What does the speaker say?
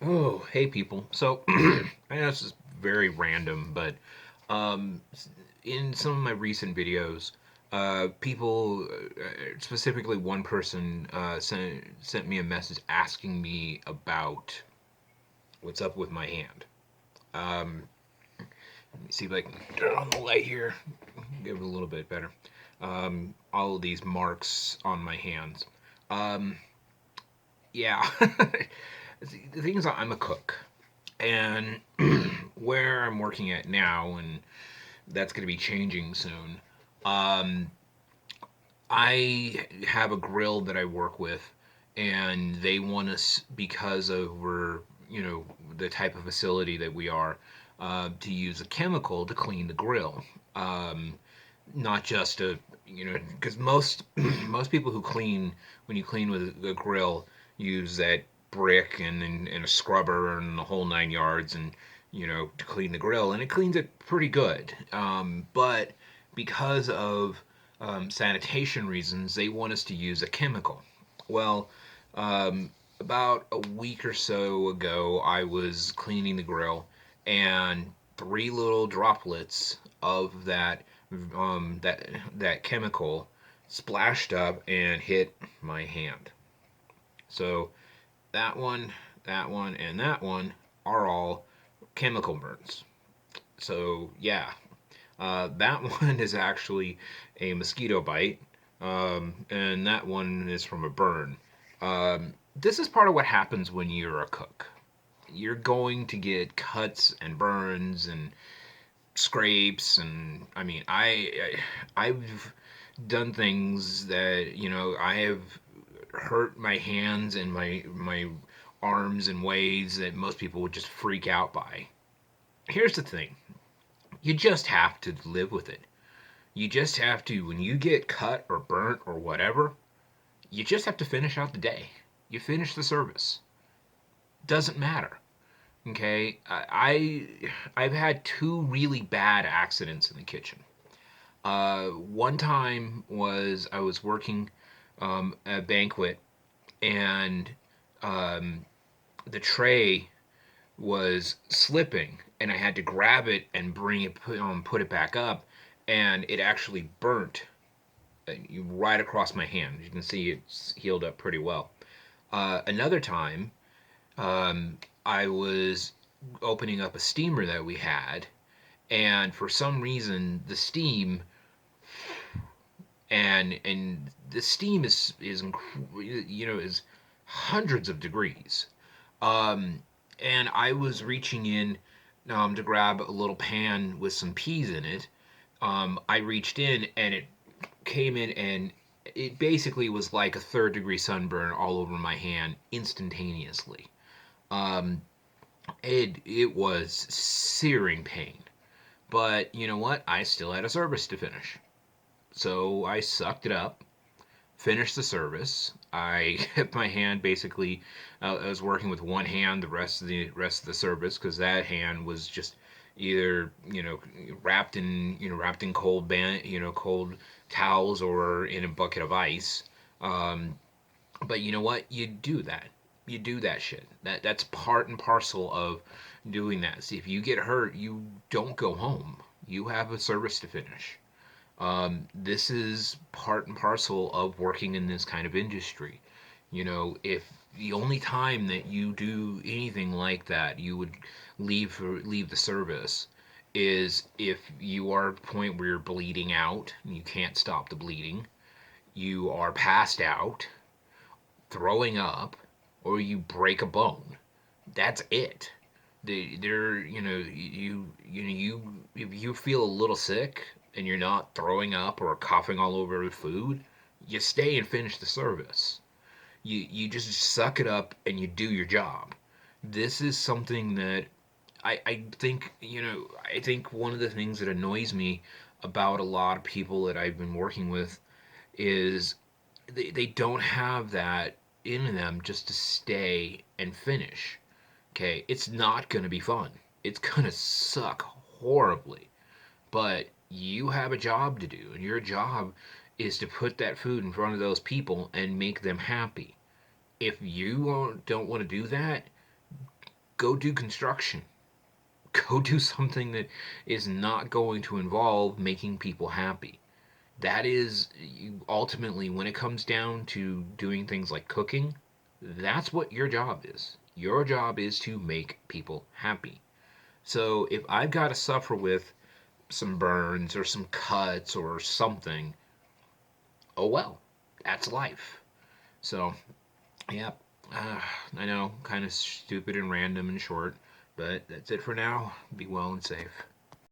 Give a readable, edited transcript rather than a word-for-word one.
Oh, hey people. So, I know this is very random, but um, in some of my recent videos, people, specifically one person, sent me a message asking me about what's up with my hand. Um, Let me see if I can turn on the light here, give it a little bit better. All of these marks on my hands. Um, yeah. The thing is, I'm a cook. And where I'm working at now, and that's going to be changing soon. Um, I have a grill that I work with, and they want us because of we're the type of facility that we are to use a chemical to clean the grill. Um, Not just a because most most people who clean when you clean with a grill use that brick and a scrubber and the whole 9 yards and to clean the grill, and it cleans it pretty good, but because of sanitation reasons they want us to use a chemical. Well, um, about a week or so ago I was cleaning the grill, and three little droplets of that chemical splashed up and hit my hand. So that one, and that one are all chemical burns. So yeah, that one is actually a mosquito bite, and that one is from a burn. This is part of what happens when you're a cook. You're going to get cuts and burns and scrapes, and I mean, I've done things that I have hurt my hands and my arms in ways that most people would just freak out by. Here's the thing: you just have to live with it. You just have to, when you get cut or burnt or whatever, you just have to finish out the day. You finish the service. Doesn't matter. Okay, I've had two really bad accidents in the kitchen. One time was I was working at a banquet, and um, the tray was slipping, and I had to grab it and bring it put it back up, and it actually burnt right across my hand. You can see it's healed up pretty well. Another time, I was opening up a steamer that we had, and for some reason the steam and the steam is hundreds of degrees. Um, and I was reaching in to grab a little pan with some peas in it. I reached in and it came in, and it basically was like a third-degree sunburn all over my hand instantaneously. Um, it was searing pain. But you know what? I still had a service to finish. So I sucked it up, finished the service. I kept my hand basically. I was working with one hand the rest of the service because that hand was just either wrapped in cold towels or in a bucket of ice. Um, but you know what? You do that. You do that shit. That's part and parcel of doing that. See, if you get hurt, you don't go home. You have a service to finish. This is part and parcel of working in this kind of industry. If the only time that you do anything like that, you would leave the service, is if you are at a point where you're bleeding out and you can't stop the bleeding, you are passed out, throwing up, or you break a bone. That's it. There, you if you feel a little sick and you're not throwing up or coughing all over the food, you stay and finish the service. You just suck it up and you do your job. This is something that I think one of the things that annoys me about a lot of people that I've been working with is they don't have that in them just to stay and finish. Okay, it's not going to be fun. It's going to suck horribly. But you have a job to do, and your job is to put that food in front of those people and make them happy. If you don't want to do that, go do construction. Go do something that is not going to involve making people happy. That is ultimately, when it comes down to doing things like cooking, that's what your job is. Your job is to make people happy. So if I've got to suffer with some burns or some cuts or something, oh well, that's life. So, yeah, uh, I know, kind of stupid and random and short, but that's it for now. Be well and safe.